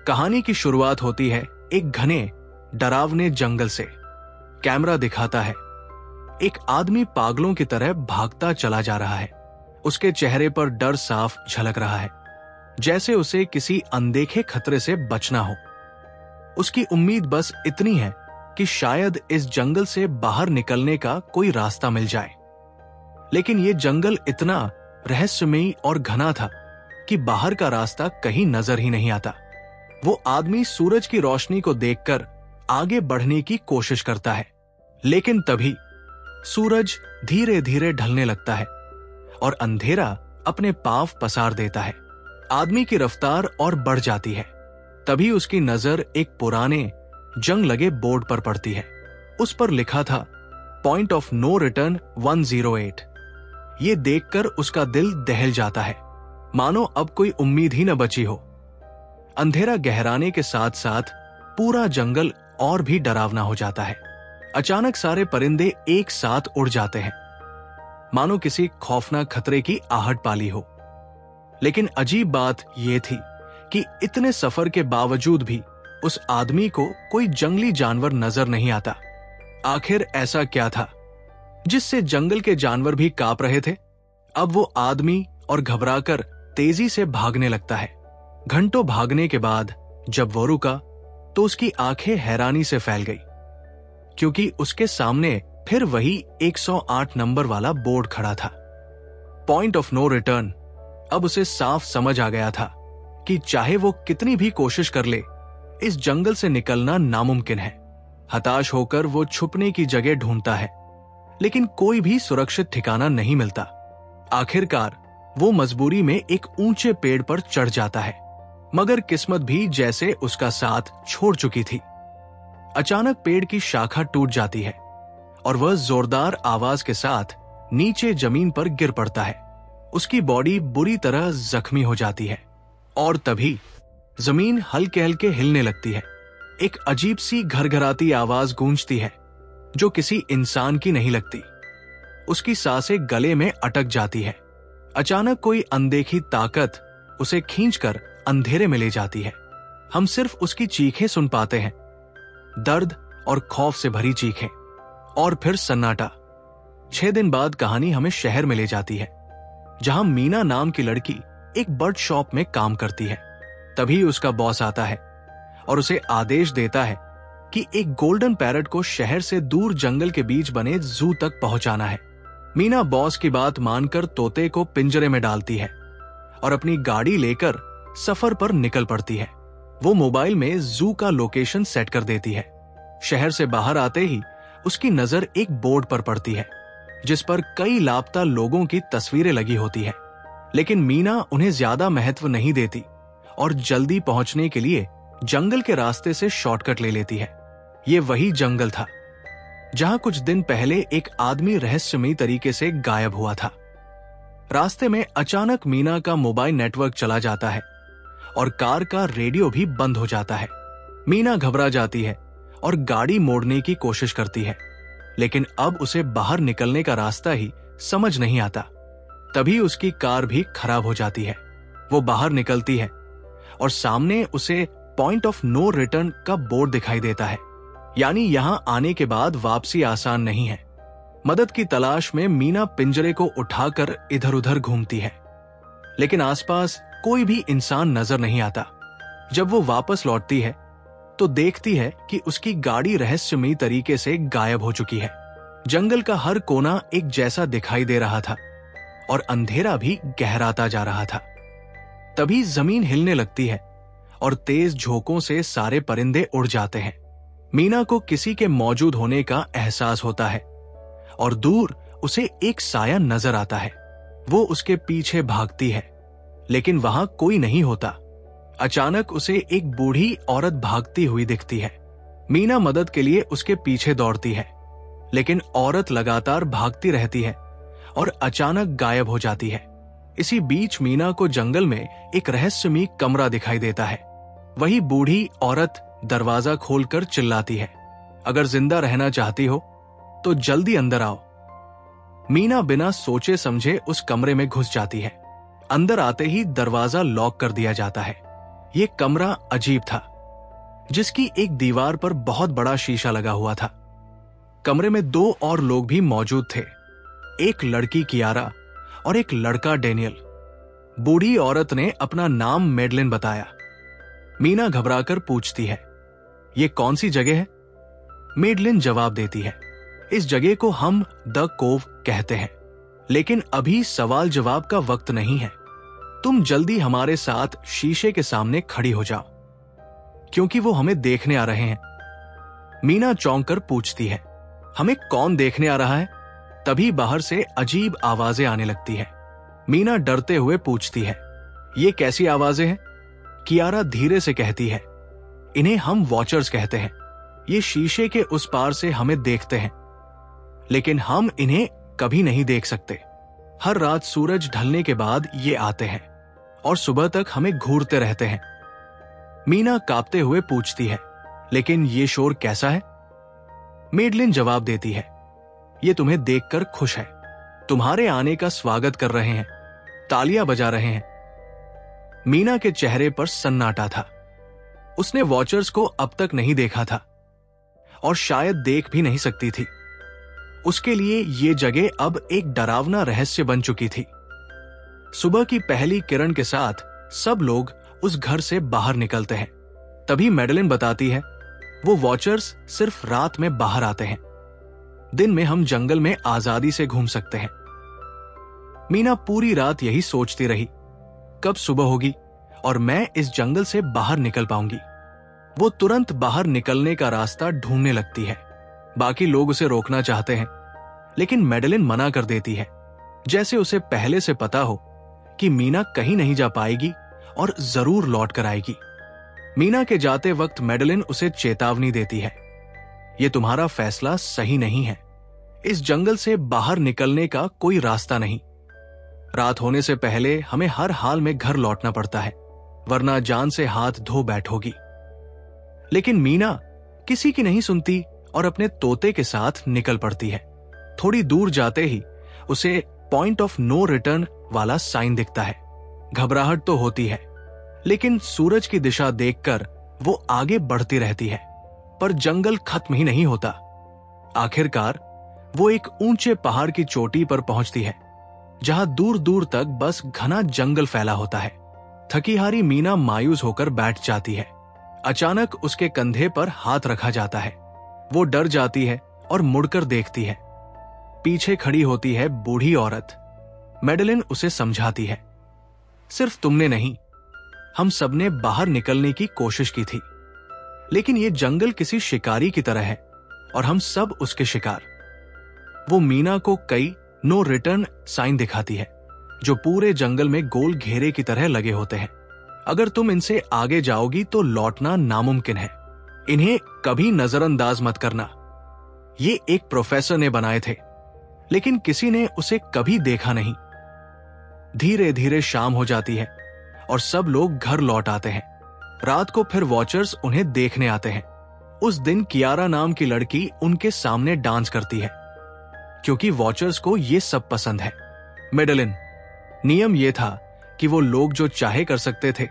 कहानी की शुरुआत होती है एक घने डरावने जंगल से। कैमरा दिखाता है एक आदमी पागलों की तरह भागता चला जा रहा है। उसके चेहरे पर डर साफ झलक रहा है, जैसे उसे किसी अनदेखे खतरे से बचना हो। उसकी उम्मीद बस इतनी है कि शायद इस जंगल से बाहर निकलने का कोई रास्ता मिल जाए। लेकिन यह जंगल इतना रहस्यमयी और घना था कि बाहर का रास्ता कहीं नजर ही नहीं आता। वो आदमी सूरज की रोशनी को देखकर आगे बढ़ने की कोशिश करता है, लेकिन तभी सूरज धीरे धीरे ढलने लगता है और अंधेरा अपने पांव पसार देता है। आदमी की रफ्तार और बढ़ जाती है। तभी उसकी नजर एक पुराने जंग लगे बोर्ड पर पड़ती है। उस पर लिखा था पॉइंट ऑफ नो रिटर्न 108। ये देखकर उसका दिल दहल जाता है, मानो अब कोई उम्मीद ही न बची हो। अंधेरा गहराने के साथ साथ पूरा जंगल और भी डरावना हो जाता है। अचानक सारे परिंदे एक साथ उड़ जाते हैं, मानो किसी खौफनाक खतरे की आहट पाली हो। लेकिन अजीब बात यह थी कि इतने सफर के बावजूद भी उस आदमी को कोई जंगली जानवर नजर नहीं आता। आखिर ऐसा क्या था जिससे जंगल के जानवर भी कांप रहे थे? अब वो आदमी और घबराकर तेजी से भागने लगता है। घंटों भागने के बाद जब वो रुका तो उसकी आंखें हैरानी से फैल गई, क्योंकि उसके सामने फिर वही 108 नंबर वाला बोर्ड खड़ा था। Point of no return. अब उसे साफ समझ आ गया था कि चाहे वो कितनी भी कोशिश कर ले, इस जंगल से निकलना नामुमकिन है। हताश होकर वो छुपने की जगह ढूंढता है, लेकिन कोई भी सुरक्षित ठिकाना नहीं मिलता। आखिरकार वो मजबूरी में एक ऊंचे पेड़ पर चढ़ जाता है, मगर किस्मत भी जैसे उसका साथ छोड़ चुकी थी। अचानक पेड़ की शाखा टूट जाती है और वह जोरदार आवाज के साथ नीचे जमीन पर गिर पड़ता है। उसकी बॉडी बुरी तरह जख्मी हो जाती है और तभी जमीन हल्के हल्के हिलने लगती है। एक अजीब सी घरघराती आवाज गूंजती है जो किसी इंसान की नहीं लगती। उसकी सांसें गले में अटक जाती है। अचानक कोई अनदेखी ताकत उसे खींचकर अंधेरे में ले जाती है। हम सिर्फ उसकी चीखें सुन पाते हैं, दर्द और खौफ से भरी चीखें, और फिर सन्नाटा। 6 दिन बाद कहानी हमें शहर में ले जाती है, जहां मीना नाम की लड़की एक बर्ड शॉप में काम करती है। तभी उसका बॉस आता है और उसे आदेश देता है कि एक गोल्डन पैरट को शहर से दूर जंगल के बीच बने जू तक पहुंचाना है। मीना बॉस की बात मानकर तोते को पिंजरे में डालती है और अपनी गाड़ी लेकर सफर पर निकल पड़ती है। वो मोबाइल में जू का लोकेशन सेट कर देती है। शहर से बाहर आते ही उसकी नजर एक बोर्ड पर पड़ती है, जिस पर कई लापता लोगों की तस्वीरें लगी होती है। लेकिन मीना उन्हें ज्यादा महत्व नहीं देती और जल्दी पहुंचने के लिए जंगल के रास्ते से शॉर्टकट ले लेती है। ये वही जंगल था जहां कुछ दिन पहले एक आदमी रहस्यमयी तरीके से गायब हुआ था। रास्ते में अचानक मीना का मोबाइल नेटवर्क चला जाता है और कार का रेडियो भी बंद हो जाता है। मीना घबरा जाती है और गाड़ी मोड़ने की कोशिश करती है, लेकिन अब उसे बाहर निकलने का रास्ता ही समझ नहीं आता। तभी उसकी कार भी खराब हो जाती है। वो बाहर निकलती है और सामने उसे पॉइंट ऑफ नो रिटर्न का बोर्ड दिखाई देता है, यानी यहां आने के बाद वापसी आसान नहीं है। मदद की तलाश में मीना पिंजरे को उठाकर इधर उधर घूमती है, लेकिन आसपास कोई भी इंसान नजर नहीं आता। जब वो वापस लौटती है तो देखती है कि उसकी गाड़ी रहस्यमयी तरीके से गायब हो चुकी है। जंगल का हर कोना एक जैसा दिखाई दे रहा था और अंधेरा भी गहराता जा रहा था। तभी जमीन हिलने लगती है और तेज झोंकों से सारे परिंदे उड़ जाते हैं। मीना को किसी के मौजूद होने का एहसास होता है और दूर उसे एक साया नजर आता है। वो उसके पीछे भागती है, लेकिन वहां कोई नहीं होता। अचानक उसे एक बूढ़ी औरत भागती हुई दिखती है। मीना मदद के लिए उसके पीछे दौड़ती है, लेकिन औरत लगातार भागती रहती है और अचानक गायब हो जाती है। इसी बीच मीना को जंगल में एक रहस्यमयी कमरा दिखाई देता है। वही बूढ़ी औरत दरवाजा खोलकर चिल्लाती है, अगर जिंदा रहना चाहती हो तो जल्दी अंदर आओ। मीना बिना सोचे समझे उस कमरे में घुस जाती है। अंदर आते ही दरवाजा लॉक कर दिया जाता है। ये कमरा अजीब था, जिसकी एक दीवार पर बहुत बड़ा शीशा लगा हुआ था। कमरे में 2 और लोग भी मौजूद थे, एक लड़की कियारा और एक लड़का डेनियल। बूढ़ी औरत ने अपना नाम मेडलिन बताया। मीना घबराकर पूछती है, ये कौन सी जगह है? मेडलिन जवाब देती है, इस जगह को हम द कोव कहते हैं, लेकिन अभी सवाल जवाब का वक्त नहीं है। तुम जल्दी हमारे साथ शीशे के सामने खड़ी हो जाओ, क्योंकि वो हमें देखने आ रहे हैं। मीना चौंक कर पूछती है, हमें कौन देखने आ रहा है? तभी बाहर से अजीब आवाजें आने लगती है। मीना डरते हुए पूछती है, ये कैसी आवाजें हैं? कियारा धीरे से कहती है, इन्हें हम वॉचर्स कहते हैं। ये शीशे के उस पार से हमें देखते हैं, लेकिन हम इन्हें कभी नहीं देख सकते। हर रात सूरज ढलने के बाद ये आते हैं और सुबह तक हमें घूरते रहते हैं। मीना कांपते हुए पूछती है, लेकिन ये शोर कैसा है? मेडलिन जवाब देती है, ये तुम्हें देखकर खुश है, तुम्हारे आने का स्वागत कर रहे हैं, तालियां बजा रहे हैं। मीना के चेहरे पर सन्नाटा था। उसने वॉचर्स को अब तक नहीं देखा था और शायद देख भी नहीं सकती थी। उसके लिए ये जगह अब एक डरावना रहस्य बन चुकी थी। सुबह की पहली किरण के साथ सब लोग उस घर से बाहर निकलते हैं। तभी मेडलिन बताती है, वो वॉचर्स सिर्फ रात में बाहर आते हैं, दिन में हम जंगल में आजादी से घूम सकते हैं। मीना पूरी रात यही सोचती रही, कब सुबह होगी और मैं इस जंगल से बाहर निकल पाऊंगी। वो तुरंत बाहर निकलने का रास्ता ढूंढने लगती है। बाकी लोग उसे रोकना चाहते हैं, लेकिन मेडलिन मना कर देती है, जैसे उसे पहले से पता हो कि मीना कहीं नहीं जा पाएगी और जरूर लौट कर आएगी। मीना के जाते वक्त मेडलिन उसे चेतावनी देती है, ये तुम्हारा फैसला सही नहीं है, इस जंगल से बाहर निकलने का कोई रास्ता नहीं। रात होने से पहले हमें हर हाल में घर लौटना पड़ता है, वरना जान से हाथ धो बैठोगी। लेकिन मीना किसी की नहीं सुनती और अपने तोते के साथ निकल पड़ती है। थोड़ी दूर जाते ही उसे पॉइंट ऑफ नो रिटर्न वाला साइन दिखता है। घबराहट तो होती है, लेकिन सूरज की दिशा देखकर वो आगे बढ़ती रहती है, पर जंगल खत्म ही नहीं होता। आखिरकार वो एक ऊंचे पहाड़ की चोटी पर पहुंचती है, जहां दूर दूर तक बस घना जंगल फैला होता है। थकी हारी मीना मायूस होकर बैठ जाती है। अचानक उसके कंधे पर हाथ रखा जाता है। वो डर जाती है और मुड़कर देखती है। पीछे खड़ी होती है बूढ़ी औरत। मेडलिन उसे समझाती है, सिर्फ तुमने नहीं, हम सबने बाहर निकलने की कोशिश की थी, लेकिन ये जंगल किसी शिकारी की तरह है और हम सब उसके शिकार। वो मीना को कई नो रिटर्न साइन दिखाती है, जो पूरे जंगल में गोल घेरे की तरह लगे होते हैं। अगर तुम इनसे आगे जाओगी तो लौटना नामुमकिन है। इन्हें कभी नजरअंदाज मत करना। ये एक प्रोफेसर ने बनाए थे, लेकिन किसी ने उसे कभी देखा नहीं। धीरे धीरे शाम हो जाती है और सब लोग घर लौट आते हैं। रात को फिर वॉचर्स उन्हें देखने आते हैं। उस दिन कियारा नाम की लड़की उनके सामने डांस करती है, क्योंकि वॉचर्स को ये सब पसंद है। मेडलिन, नियम ये था कि वो लोग जो चाहे कर सकते थे,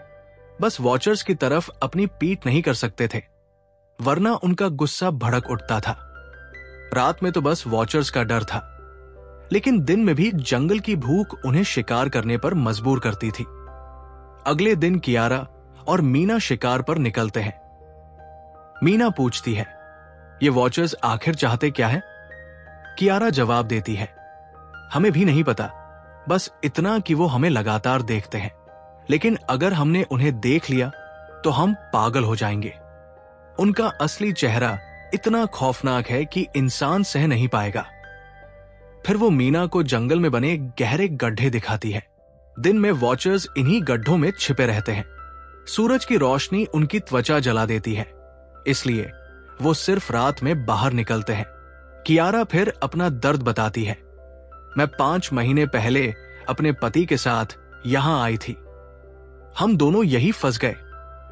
बस वॉचर्स की तरफ अपनी पीठ नहीं कर सकते थे, वरना उनका गुस्सा भड़क उठता था। रात में तो बस वॉचर्स का डर था, लेकिन दिन में भी जंगल की भूख उन्हें शिकार करने पर मजबूर करती थी। अगले दिन कियारा और मीना शिकार पर निकलते हैं। मीना पूछती है, ये वॉचर्स आखिर चाहते क्या है? कियारा जवाब देती है, हमें भी नहीं पता, बस इतना कि वो हमें लगातार देखते हैं, लेकिन अगर हमने उन्हें देख लिया तो हम पागल हो जाएंगे। उनका असली चेहरा इतना खौफनाक है कि इंसान सह नहीं पाएगा। फिर वो मीना को जंगल में बने गहरे गड्ढे दिखाती है। दिन में वॉचर्स इन्हीं गड्ढों में छिपे रहते हैं। सूरज की रोशनी उनकी त्वचा जला देती है, इसलिए वो सिर्फ रात में बाहर निकलते हैं। कियारा फिर अपना दर्द बताती है, मैं 5 महीने पहले अपने पति के साथ यहां आई थी। हम दोनों यही फंस गए,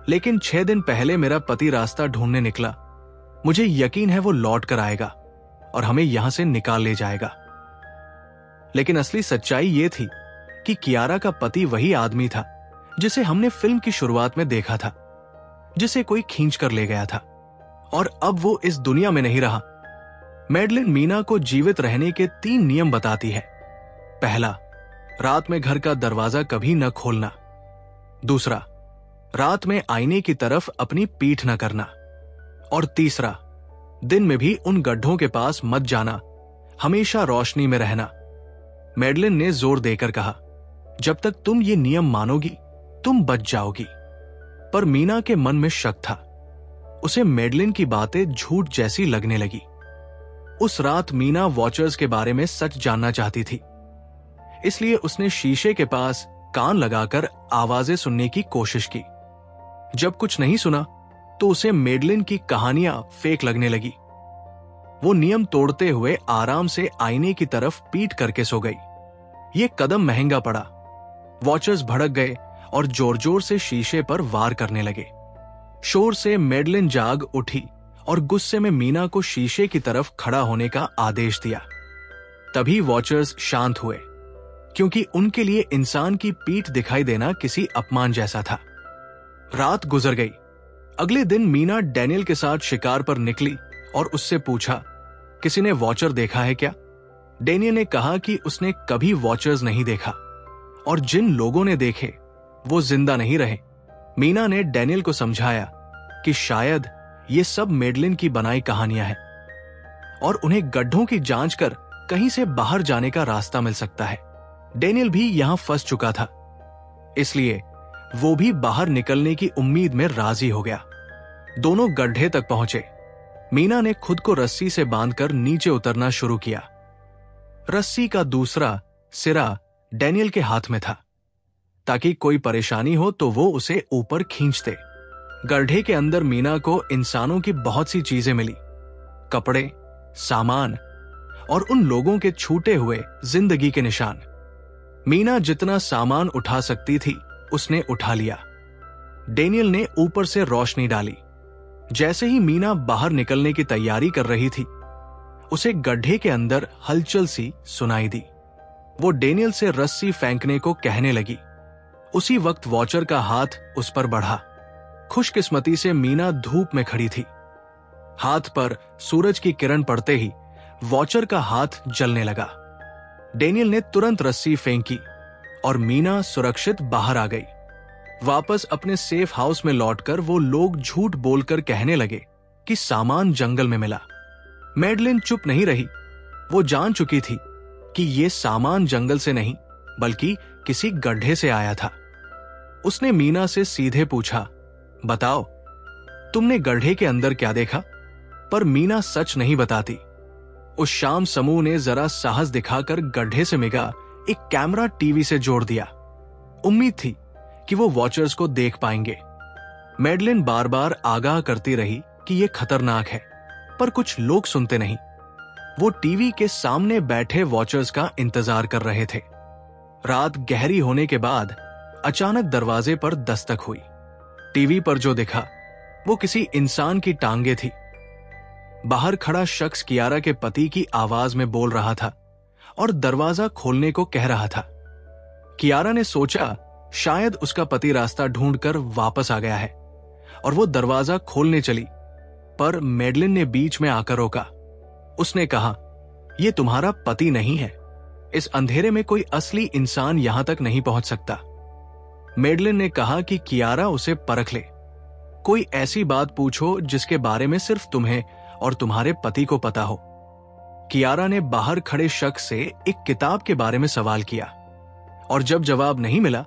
लेकिन 6 दिन पहले मेरा पति रास्ता ढूंढने निकला। मुझे यकीन है वो लौट कर आएगा और हमें यहां से निकाल ले जाएगा। लेकिन असली सच्चाई ये थी कि कियारा का पति वही आदमी था जिसे हमने फिल्म की शुरुआत में देखा था, जिसे कोई खींच कर ले गया था और अब वो इस दुनिया में नहीं रहा। मैडलिन मीना को जीवित रहने के 3 नियम बताती है। पहला, रात में घर का दरवाजा कभी न खोलना। दूसरा, रात में आईने की तरफ अपनी पीठ न करना। और तीसरा, दिन में भी उन गड्ढों के पास मत जाना, हमेशा रोशनी में रहना। मैडलिन ने जोर देकर कहा, जब तक तुम ये नियम मानोगी तुम बच जाओगी। पर मीना के मन में शक था। उसे मैडलिन की बातें झूठ जैसी लगने लगी। उस रात मीना वॉचर्स के बारे में सच जानना चाहती थी, इसलिए उसने शीशे के पास कान लगाकर आवाजें सुनने की कोशिश की। जब कुछ नहीं सुना तो उसे मैडलिन की कहानियां फेक लगने लगी। वो नियम तोड़ते हुए आराम से आईने की तरफ पीठ करके सो गई। ये कदम महंगा पड़ा। वॉचर्स भड़क गए और जोर जोर से शीशे पर वार करने लगे। शोर से मैडलिन जाग उठी और गुस्से में मीना को शीशे की तरफ खड़ा होने का आदेश दिया। तभी वॉचर्स शांत हुए, क्योंकि उनके लिए इंसान की पीठ दिखाई देना किसी अपमान जैसा था। रात गुजर गई। अगले दिन मीना डैनियल के साथ शिकार पर निकली और उससे पूछा, किसी ने वॉचर देखा है क्या? डैनियल ने कहा कि उसने कभी वॉचर्स नहीं देखा और जिन लोगों ने देखे वो जिंदा नहीं रहे। मीना ने डैनियल को समझाया कि शायद ये सब मैडलिन की बनाई कहानियां हैं और उन्हें गड्ढों की जांच कर कहीं से बाहर जाने का रास्ता मिल सकता है। डैनियल भी यहां फंस चुका था, इसलिए वो भी बाहर निकलने की उम्मीद में राजी हो गया। दोनों गड्ढे तक पहुंचे। मीना ने खुद को रस्सी से बांधकर नीचे उतरना शुरू किया। रस्सी का दूसरा सिरा डैनियल के हाथ में था, ताकि कोई परेशानी हो तो वो उसे ऊपर खींचते। गड्ढे के अंदर मीना को इंसानों की बहुत सी चीजें मिली, कपड़े, सामान और उन लोगों के छूटे हुए जिंदगी के निशान। मीना जितना सामान उठा सकती थी उसने उठा लिया। डैनियल ने ऊपर से रोशनी डाली। जैसे ही मीना बाहर निकलने की तैयारी कर रही थी, उसे गड्ढे के अंदर हलचल सी सुनाई दी। वो डैनियल से रस्सी फेंकने को कहने लगी। उसी वक्त वॉचर का हाथ उस पर बढ़ा। खुशकिस्मती से मीना धूप में खड़ी थी। हाथ पर सूरज की किरण पड़ते ही वॉचर का हाथ जलने लगा। डैनियल ने तुरंत रस्सी फेंकी और मीना सुरक्षित बाहर आ गई। वापस अपने सेफ हाउस में लौटकर वो लोग झूठ बोलकर कहने लगे कि सामान जंगल में मिला। मैडलिन चुप नहीं रही। वो जान चुकी थी कि ये सामान जंगल से नहीं बल्कि किसी गड्ढे से आया था। उसने मीना से सीधे पूछा, बताओ तुमने गड्ढे के अंदर क्या देखा? पर मीना सच नहीं बताती। उस शाम समूह ने जरा साहस दिखाकर गड्ढे से मिगा एक कैमरा टीवी से जोड़ दिया। उम्मीद थी कि वो वॉचर्स को देख पाएंगे। मैडलिन बार बार आगाह करती रही कि यह खतरनाक है, पर कुछ लोग सुनते नहीं। वो टीवी के सामने बैठे वॉचर्स का इंतजार कर रहे थे। रात गहरी होने के बाद अचानक दरवाजे पर दस्तक हुई। टीवी पर जो दिखा वो किसी इंसान की टांगे थी। बाहर खड़ा शख्स कियारा के पति की आवाज में बोल रहा था और दरवाजा खोलने को कह रहा था। कियारा ने सोचा शायद उसका पति रास्ता ढूंढकर वापस आ गया है और वो दरवाजा खोलने चली, पर मैडलिन ने बीच में आकर रोका। उसने कहा, यह तुम्हारा पति नहीं है। इस अंधेरे में कोई असली इंसान यहां तक नहीं पहुंच सकता। मैडलिन ने कहा कि कियारा उसे परख ले। कोई ऐसी बात पूछो जिसके बारे में सिर्फ तुम्हें और तुम्हारे पति को पता हो। कियारा ने बाहर खड़े शख्स से एक किताब के बारे में सवाल किया और जब जवाब नहीं मिला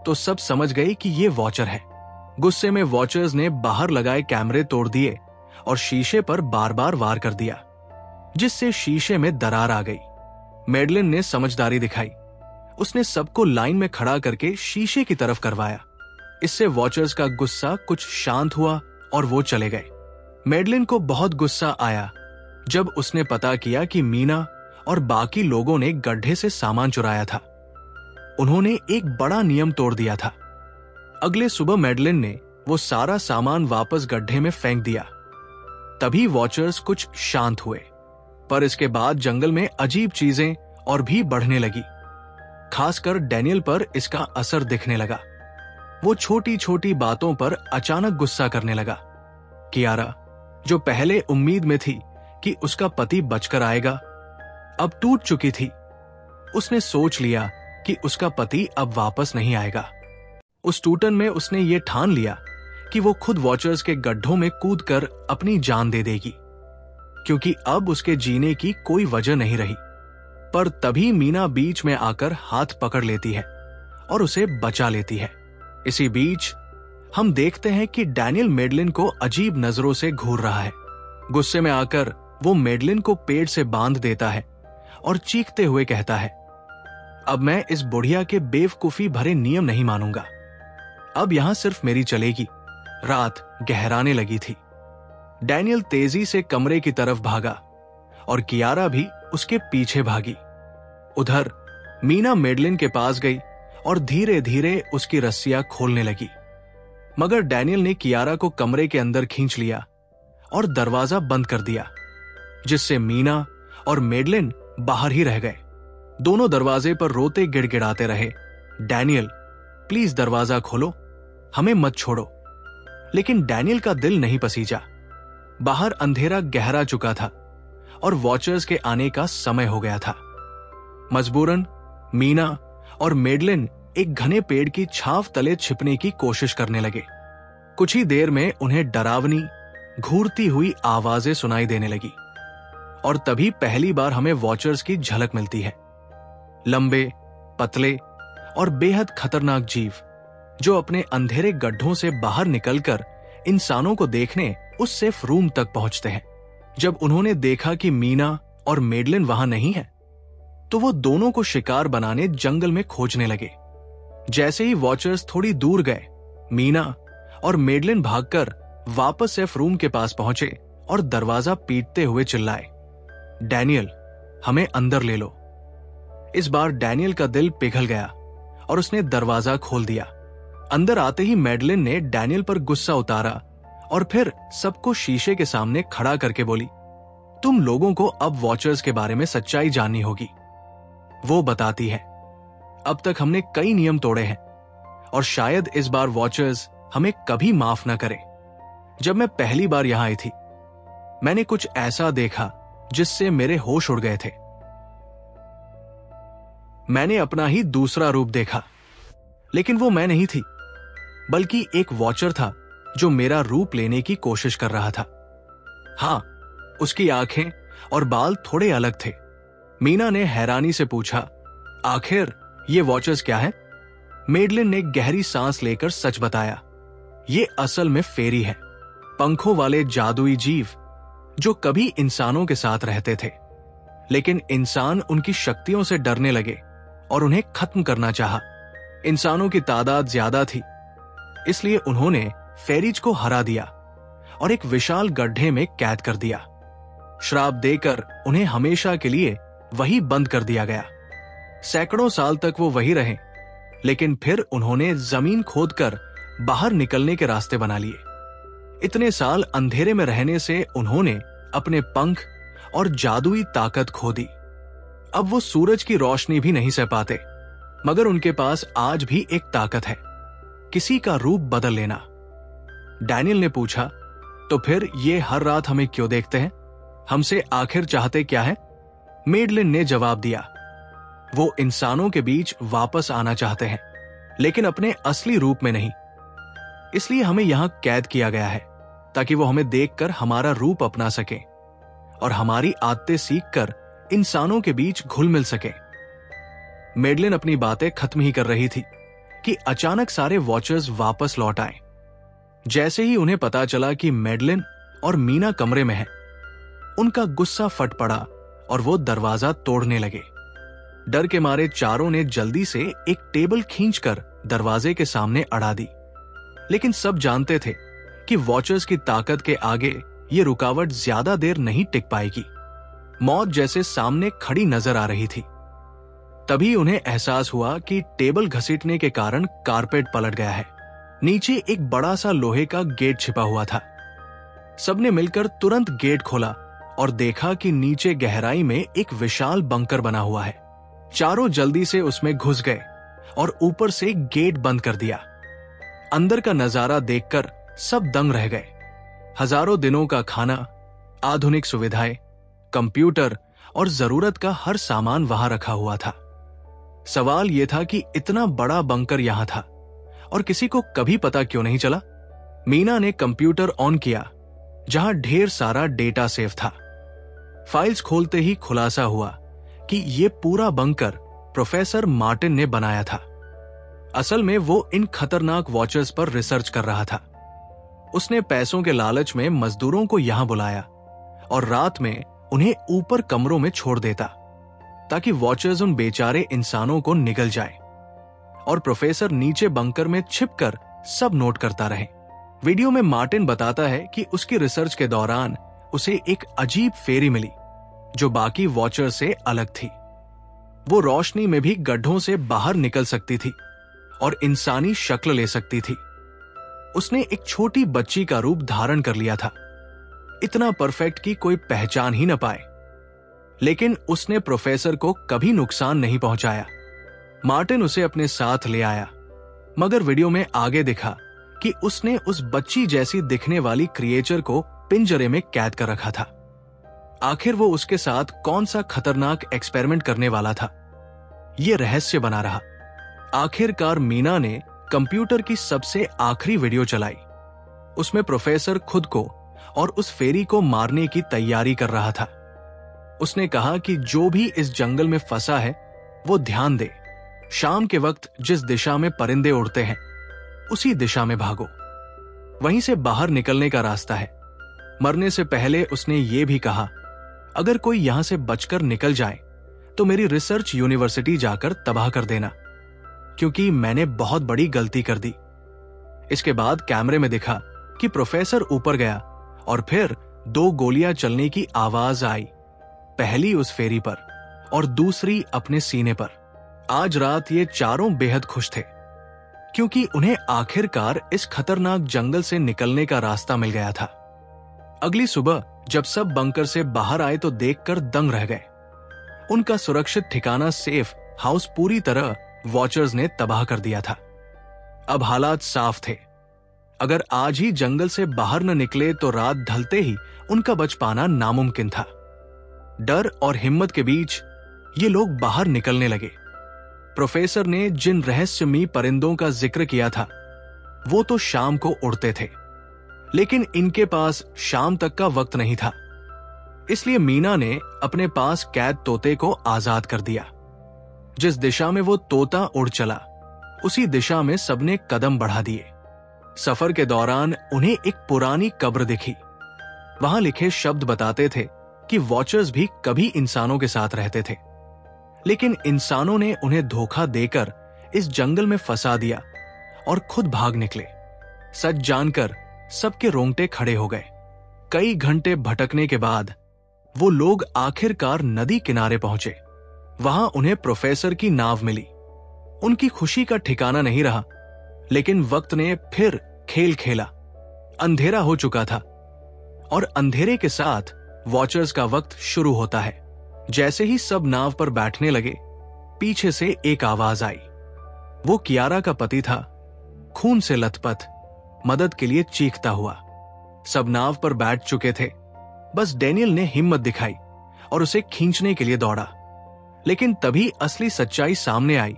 तो सब समझ गए कि ये वॉचर है। गुस्से में वॉचर्स ने बाहर लगाए कैमरे तोड़ दिए और शीशे पर बार बार वार कर दिया, जिससे शीशे में दरार आ गई। मैडलिन ने समझदारी दिखाई। उसने सबको लाइन में खड़ा करके शीशे की तरफ करवाया। इससे वॉचर्स का गुस्सा कुछ शांत हुआ और वो चले गए। मैडलिन को बहुत गुस्सा आया जब उसने पता किया कि मीना और बाकी लोगों ने गड्ढे से सामान चुराया था। उन्होंने एक बड़ा नियम तोड़ दिया था। अगले सुबह मैडलिन ने वो सारा सामान वापस गड्ढे में फेंक दिया। तभी वॉचर्स कुछ शांत हुए, पर इसके बाद जंगल में अजीब चीजें और भी बढ़ने लगी। खासकर डैनियल पर इसका असर दिखने लगा। वो छोटी छोटी बातों पर अचानक गुस्सा करने लगा। कियारा, जो पहले उम्मीद में थी कि उसका पति बचकर आएगा, अब टूट चुकी थी। उसने सोच लिया कि उसका पति अब वापस नहीं आएगा। उस टूटन में उसने ये ठान लिया कि वो खुद वॉचर्स के गड्ढों में कूदकर अपनी जान दे देगी, क्योंकि अब उसके जीने की कोई वजह नहीं रही। पर तभी मीना बीच में आकर हाथ पकड़ लेती है और उसे बचा लेती है। इसी बीच हम देखते हैं कि डैनियल मेडलिन को अजीब नजरों से घूर रहा है। गुस्से में आकर वो मेडलिन को पेड़ से बांध देता है और चीखते हुए कहता है, अब मैं इस बुढ़िया के बेवकूफी भरे नियम नहीं मानूंगा। अब यहां सिर्फ मेरी चलेगी। रात गहराने लगी थी। डैनियल तेजी से कमरे की तरफ भागा और कियारा भी उसके पीछे भागी। उधर मीना मेडलिन के पास गई और धीरे धीरे उसकी रस्सियां खोलने लगी, मगर डैनियल ने कियारा को कमरे के अंदर खींच लिया और दरवाजा बंद कर दिया, जिससे मीना और मेडलिन बाहर ही रह गए। दोनों दरवाजे पर रोते गिड़गिड़ाते रहे, डैनियल प्लीज दरवाजा खोलो, हमें मत छोड़ो। लेकिन डैनियल का दिल नहीं पसीजा। बाहर अंधेरा गहरा चुका था और वॉचर्स के आने का समय हो गया था। मजबूरन मीना और मेडलिन एक घने पेड़ की छाव तले छिपने की कोशिश करने लगे। कुछ ही देर में उन्हें डरावनी घूरती हुई आवाजें सुनाई देने लगी और तभी पहली बार हमें वॉचर्स की झलक मिलती है। लंबे, पतले और बेहद खतरनाक जीव जो अपने अंधेरे गड्ढों से बाहर निकलकर इंसानों को देखने उस सेफ रूम तक पहुंचते हैं। जब उन्होंने देखा कि मीना और मेडलिन वहां नहीं है, तो वो दोनों को शिकार बनाने जंगल में खोजने लगे। जैसे ही वॉचर्स थोड़ी दूर गए, मीना और मेडलिन भागकर वापस सेफ रूम के पास पहुंचे और दरवाजा पीटते हुए चिल्लाए, डैनियल, हमें अंदर ले लो। इस बार डैनियल का दिल पिघल गया और उसने दरवाजा खोल दिया। अंदर आते ही मेडलिन ने डैनियल पर गुस्सा उतारा और फिर सबको शीशे के सामने खड़ा करके बोली, तुम लोगों को अब वॉचर्स के बारे में सच्चाई जाननी होगी। वो बताती है, अब तक हमने कई नियम तोड़े हैं और शायद इस बार वॉचर्स हमें कभी माफ ना करे। जब मैं पहली बार यहां आई थी, मैंने कुछ ऐसा देखा जिससे मेरे होश उड़ गए थे। मैंने अपना ही दूसरा रूप देखा, लेकिन वो मैं नहीं थी, बल्कि एक वॉचर था जो मेरा रूप लेने की कोशिश कर रहा था। हाँ, उसकी आंखें और बाल थोड़े अलग थे। मीना ने हैरानी से पूछा, आखिर ये वॉचर्स क्या है? मेडलिन ने गहरी सांस लेकर सच बताया, ये असल में फेरी है, पंखों वाले जादुई जीव जो कभी इंसानों के साथ रहते थे, लेकिन इंसान उनकी शक्तियों से डरने लगे और उन्हें खत्म करना चाहा। इंसानों की तादाद ज्यादा थी, इसलिए उन्होंने फेरीज को हरा दिया और एक विशाल गड्ढे में कैद कर दिया। श्राप देकर उन्हें हमेशा के लिए वही बंद कर दिया गया। सैकड़ों साल तक वो वही रहे, लेकिन फिर उन्होंने जमीन खोदकर बाहर निकलने के रास्ते बना लिए। इतने साल अंधेरे में रहने से उन्होंने अपने पंख और जादुई ताकत खो दी। अब वो सूरज की रोशनी भी नहीं सह पाते, मगर उनके पास आज भी एक ताकत है, किसी का रूप बदल लेना। डैनियल ने पूछा, तो फिर ये हर रात हमें क्यों देखते हैं? हमसे आखिर चाहते क्या है? मेडलिन ने जवाब दिया, वो इंसानों के बीच वापस आना चाहते हैं, लेकिन अपने असली रूप में नहीं। इसलिए हमें यहां कैद किया गया है, ताकि वो हमें देखकर हमारा रूप अपना सके और हमारी आदतें सीखकर इंसानों के बीच घुल मिल सके। मेडलिन अपनी बातें खत्म ही कर रही थी कि अचानक सारे वॉचर्स वापस लौट आए। जैसे ही उन्हें पता चला कि मेडलिन और मीना कमरे में हैं, उनका गुस्सा फट पड़ा और वो दरवाजा तोड़ने लगे। डर के मारे चारों ने जल्दी से एक टेबल खींचकर दरवाजे के सामने अड़ा दी, लेकिन सब जानते थे कि वॉचर्स की ताकत के आगे ये रुकावट ज्यादा देर नहीं टिक पाएगी। मौत जैसे सामने खड़ी नजर आ रही थी। तभी उन्हें एहसास हुआ कि टेबल घसीटने के कारण कारपेट पलट गया है। नीचे एक बड़ा सा लोहे का गेट छिपा हुआ था। सबने मिलकर तुरंत गेट खोला और देखा कि नीचे गहराई में एक विशाल बंकर बना हुआ है। चारों जल्दी से उसमें घुस गए और ऊपर से गेट बंद कर दिया। अंदर का नजारा देखकर सब दंग रह गए। हजारों दिनों का खाना, आधुनिक सुविधाएं, कंप्यूटर और जरूरत का हर सामान वहां रखा हुआ था। सवाल यह था कि इतना बड़ा बंकर यहां था और किसी को कभी पता क्यों नहीं चला। मीना ने कंप्यूटर ऑन किया जहां ढेर सारा डेटा सेव था। फाइल्स खोलते ही खुलासा हुआ कि यह पूरा बंकर प्रोफेसर मार्टिन ने बनाया था। असल में वो इन खतरनाक वॉचर्स पर रिसर्च कर रहा था। उसने पैसों के लालच में मजदूरों को यहां बुलाया और रात में उन्हें ऊपर कमरों में छोड़ देता ताकि वॉचर्स उन बेचारे इंसानों को निगल जाए और प्रोफेसर नीचे बंकर में छिपकर सब नोट करता रहे। वीडियो में मार्टिन बताता है कि उसकी रिसर्च के दौरान उसे एक अजीब फेरी मिली जो बाकी वॉचर से अलग थी। वो रोशनी में भी गड्ढों से बाहर निकल सकती थी और इंसानी शक्ल ले सकती थी। उसने एक छोटी बच्ची का रूप धारण कर लिया था, इतना परफेक्ट कि कोई पहचान ही न पाए। लेकिन उसने प्रोफेसर को कभी नुकसान नहीं पहुंचाया। मार्टिन उसे अपने साथ ले आया, मगर वीडियो में आगे दिखा कि उसने उस बच्ची जैसी दिखने वाली क्रिएचर को पिंजरे में कैद कर रखा था। आखिर वो उसके साथ कौन सा खतरनाक एक्सपेरिमेंट करने वाला था, यह रहस्य बना रहा। आखिरकार मीना ने कंप्यूटर की सबसे आखिरी वीडियो चलाई। उसमें प्रोफेसर खुद को और उस फेरी को मारने की तैयारी कर रहा था। उसने कहा कि जो भी इस जंगल में फंसा है वो ध्यान दे, शाम के वक्त जिस दिशा में परिंदे उड़ते हैं उसी दिशा में भागो, वहीं से बाहर निकलने का रास्ता है। मरने से पहले उसने ये भी कहा, अगर कोई यहां से बचकर निकल जाए तो मेरी रिसर्च यूनिवर्सिटी जाकर तबाह कर देना, क्योंकि मैंने बहुत बड़ी गलती कर दी। इसके बाद कैमरे में दिखा कि प्रोफेसर ऊपर गया और फिर 2 गोलियां चलने की आवाज आई, पहली उस फेरी पर और दूसरी अपने सीने पर। आज रात ये चारों बेहद खुश थे क्योंकि उन्हें आखिरकार इस खतरनाक जंगल से निकलने का रास्ता मिल गया था। अगली सुबह जब सब बंकर से बाहर आए तो देखकर दंग रह गए। उनका सुरक्षित ठिकाना सेफ हाउस पूरी तरह वॉचर्स ने तबाह कर दिया था। अब हालात साफ थे, अगर आज ही जंगल से बाहर न निकले तो रात ढलते ही उनका बच पाना नामुमकिन था। डर और हिम्मत के बीच ये लोग बाहर निकलने लगे। प्रोफेसर ने जिन रहस्यमयी परिंदों का जिक्र किया था वो तो शाम को उड़ते थे, लेकिन इनके पास शाम तक का वक्त नहीं था। इसलिए मीना ने अपने पास कैद तोते को आजाद कर दिया। जिस दिशा में वो तोता उड़ चला उसी दिशा में सबने कदम बढ़ा दिए। सफर के दौरान उन्हें एक पुरानी कब्र दिखी। वहां लिखे शब्द बताते थे कि वॉचर्स भी कभी इंसानों के साथ रहते थे, लेकिन इंसानों ने उन्हें धोखा देकर इस जंगल में फंसा दिया और खुद भाग निकले। सच जानकर सबके रोंगटे खड़े हो गए। कई घंटे भटकने के बाद वो लोग आखिरकार नदी किनारे पहुंचे। वहां उन्हें प्रोफेसर की नाव मिली। उनकी खुशी का ठिकाना नहीं रहा, लेकिन वक्त ने फिर खेल खेला। अंधेरा हो चुका था और अंधेरे के साथ वॉचर्स का वक्त शुरू होता है। जैसे ही सब नाव पर बैठने लगे, पीछे से एक आवाज आई। वो कियारा का पति था, खून से लथपथ, मदद के लिए चीखता हुआ। सब नाव पर बैठ चुके थे, बस डैनियल ने हिम्मत दिखाई और उसे खींचने के लिए दौड़ा। लेकिन तभी असली सच्चाई सामने आई।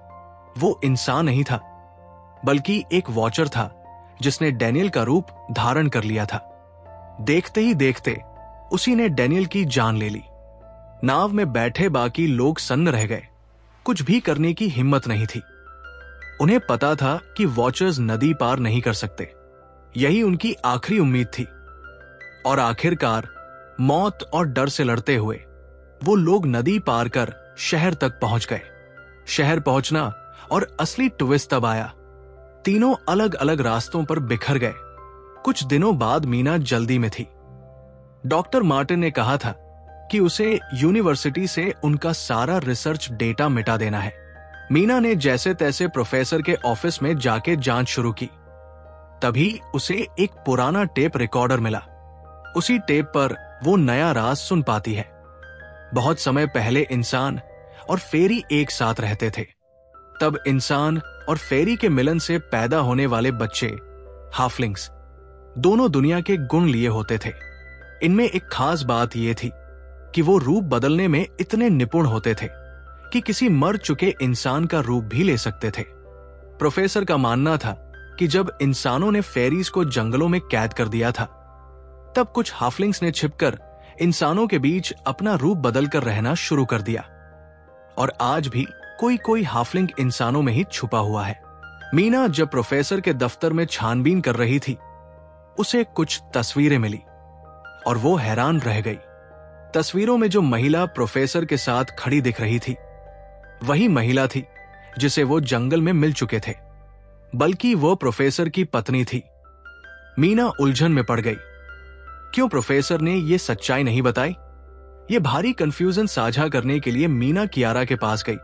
वो इंसान नहीं था, बल्कि एक वॉचर था जिसने डैनियल का रूप धारण कर लिया था। देखते ही देखते उसी ने डैनियल की जान ले ली। नाव में बैठे बाकी लोग सन्न रह गए। कुछ भी करने की हिम्मत नहीं थी। उन्हें पता था कि वॉचर्स नदी पार नहीं कर सकते, यही उनकी आखिरी उम्मीद थी। और आखिरकार मौत और डर से लड़ते हुए वो लोग नदी पार कर शहर तक पहुंच गए। शहर पहुंचना और असली ट्विस्ट तब आया। तीनों अलग अलग रास्तों पर बिखर गए। कुछ दिनों बाद मीना जल्दी में थी। डॉक्टर मार्टिन ने कहा था कि उसे यूनिवर्सिटी से उनका सारा रिसर्च डेटा मिटा देना है। मीना ने जैसे तैसे प्रोफेसर के ऑफिस में जाके जांच शुरू की। तभी उसे एक पुराना टेप रिकॉर्डर मिला। उसी टेप पर वो नया राज सुन पाती है। बहुत समय पहले इंसान और फेरी एक साथ रहते थे। तब इंसान और फेरी के मिलन से पैदा होने वाले बच्चे हाफलिंग्स दोनों दुनिया के गुण लिए होते थे। इनमें एक खास बात यह थी कि वो रूप बदलने में इतने निपुण होते थे कि किसी मर चुके इंसान का रूप भी ले सकते थे। प्रोफेसर का मानना था कि जब इंसानों ने फेरीज को जंगलों में कैद कर दिया था, तब कुछ हाफलिंग्स ने छिपकर इंसानों के बीच अपना रूप बदलकर रहना शुरू कर दिया, और आज भी कोई कोई हाफलिंग इंसानों में ही छुपा हुआ है। मीना जब प्रोफेसर के दफ्तर में छानबीन कर रही थी, उसे कुछ तस्वीरें मिली और वो हैरान रह गई। तस्वीरों में जो महिला प्रोफेसर के साथ खड़ी दिख रही थी, वही महिला थी जिसे वो जंगल में मिल चुके थे, बल्कि वो प्रोफेसर की पत्नी थी। मीना उलझन में पड़ गई। क्यों प्रोफेसर ने ये सच्चाई नहीं बताई? ये भारी कंफ्यूजन साझा करने के लिए मीना कियारा के पास गई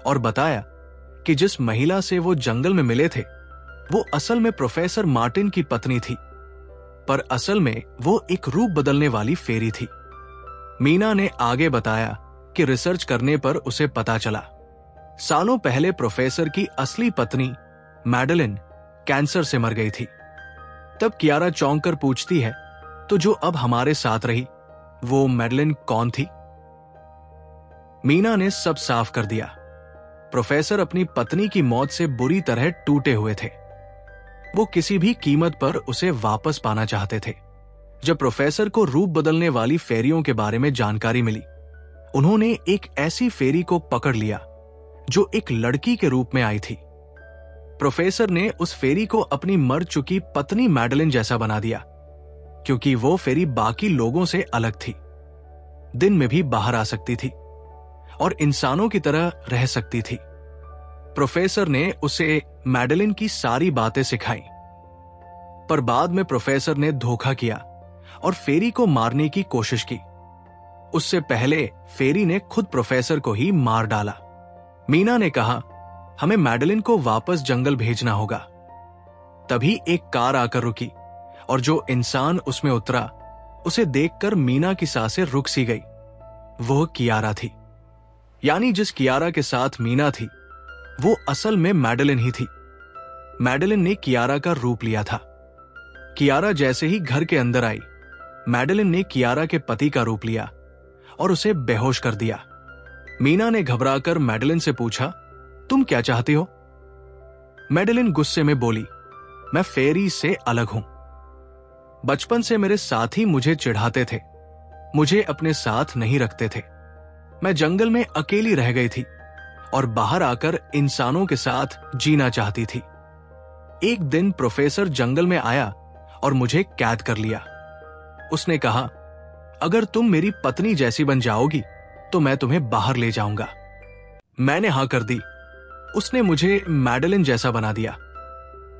और बताया कि जिस महिला से वो जंगल में मिले थे, वो असल में प्रोफेसर मार्टिन की पत्नी थी, पर असल में वो एक रूप बदलने वाली फेरी थी। मीना ने आगे बताया कि रिसर्च करने पर उसे पता चला, सालों पहले प्रोफेसर की असली पत्नी मैडलिन कैंसर से मर गई थी। तब कियारा चौंक कर पूछती है, तो जो अब हमारे साथ रही, वो मैडलिन कौन थी? मीना ने सब साफ कर दिया। प्रोफेसर अपनी पत्नी की मौत से बुरी तरह टूटे हुए थे। वो किसी भी कीमत पर उसे वापस पाना चाहते थे। जब प्रोफेसर को रूप बदलने वाली फेरियों के बारे में जानकारी मिली, उन्होंने एक ऐसी फेरी को पकड़ लिया जो एक लड़की के रूप में आई थी। प्रोफेसर ने उस फेरी को अपनी मर चुकी पत्नी मैडलिन जैसा बना दिया, क्योंकि वो फेरी बाकी लोगों से अलग थी। दिन में भी बाहर आ सकती थी और इंसानों की तरह रह सकती थी। प्रोफेसर ने उसे मैडलिन की सारी बातें सिखाई, पर बाद में प्रोफेसर ने धोखा किया और फेरी को मारने की कोशिश की। उससे पहले फेरी ने खुद प्रोफेसर को ही मार डाला। मीना ने कहा, हमें मैडलिन को वापस जंगल भेजना होगा। तभी एक कार आकर रुकी और जो इंसान उसमें उतरा, उसे देखकर मीना की सांसें रुक सी गई। वह कियारा थी। यानी जिस कियारा के साथ मीना थी, वो असल में मैडलिन ही थी। मैडलिन ने कियारा का रूप लिया था। कियारा जैसे ही घर के अंदर आई, मैडलिन ने कियारा के पति का रूप लिया और उसे बेहोश कर दिया। मीना ने घबराकर मैडलिन से पूछा, तुम क्या चाहती हो? मैडलिन गुस्से में बोली, मैं फेरी से अलग हूं। बचपन से मेरे साथी मुझे चिढ़ाते थे, मुझे अपने साथ नहीं रखते थे। मैं जंगल में अकेली रह गई थी और बाहर आकर इंसानों के साथ जीना चाहती थी। एक दिन प्रोफेसर जंगल में आया और मुझे कैद कर लिया। उसने कहा, अगर तुम मेरी पत्नी जैसी बन जाओगी तो मैं तुम्हें बाहर ले जाऊंगा। मैंने हां कर दी। उसने मुझे मैडलिन जैसा बना दिया।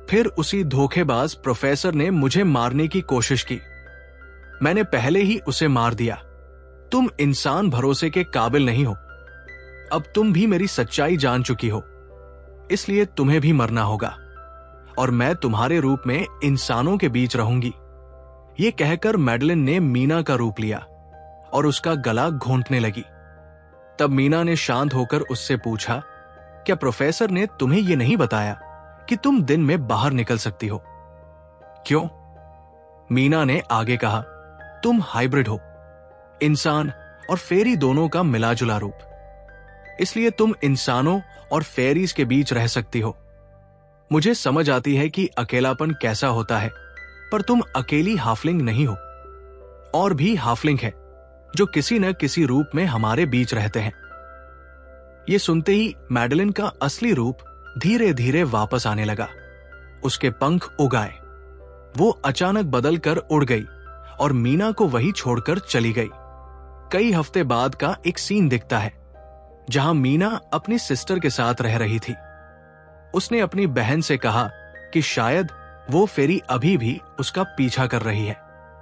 फिर उसी धोखेबाज प्रोफेसर ने मुझे मारने की कोशिश की। मैंने पहले ही उसे मार दिया। तुम इंसान भरोसे के काबिल नहीं हो। अब तुम भी मेरी सच्चाई जान चुकी हो, इसलिए तुम्हें भी मरना होगा और मैं तुम्हारे रूप में इंसानों के बीच रहूंगी। यह कहकर मैडलिन ने मीना का रूप लिया और उसका गला घोंटने लगी। तब मीना ने शांत होकर उससे पूछा, क्या प्रोफेसर ने तुम्हें यह नहीं बताया कि तुम दिन में बाहर निकल सकती हो? क्यों? मीना ने आगे कहा, तुम हाइब्रिड हो, इंसान और फेरी दोनों का मिलाजुला रूप, इसलिए तुम इंसानों और फेरीज के बीच रह सकती हो। मुझे समझ आती है कि अकेलापन कैसा होता है, पर तुम अकेली हाफलिंग नहीं हो। और भी हाफलिंग है जो किसी न किसी रूप में हमारे बीच रहते हैं। ये सुनते ही मैडलिन का असली रूप धीरे धीरे वापस आने लगा। उसके पंख उगाए, वो अचानक बदल कर उड़ गई और मीना को वही छोड़कर चली गई। कई हफ्ते बाद का एक सीन दिखता है जहां मीना अपनी सिस्टर के साथ रह रही थी। उसने अपनी बहन से कहा कि शायद वो फेरी अभी भी उसका पीछा कर रही है।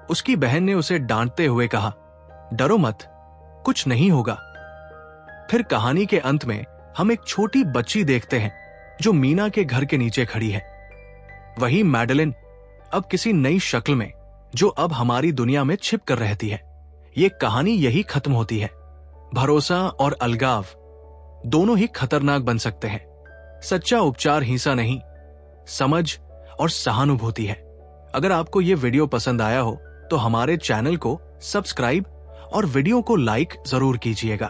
उसकी बहन ने उसे डांटते हुए कहा, डरो मत, कुछ नहीं होगा। फिर कहानी के अंत में हम एक छोटी बच्ची देखते हैं जो मीना के घर के नीचे खड़ी है। वही मैडलिन, अब किसी नई शक्ल में, जो अब हमारी दुनिया में छिप कर रहती है। ये कहानी यही खत्म होती है। भरोसा और अलगाव दोनों ही खतरनाक बन सकते हैं। सच्चा उपचार हिंसा नहीं, समझ और सहानुभूति है। अगर आपको ये वीडियो पसंद आया हो तो हमारे चैनल को सब्सक्राइब और वीडियो को लाइक जरूर कीजिएगा।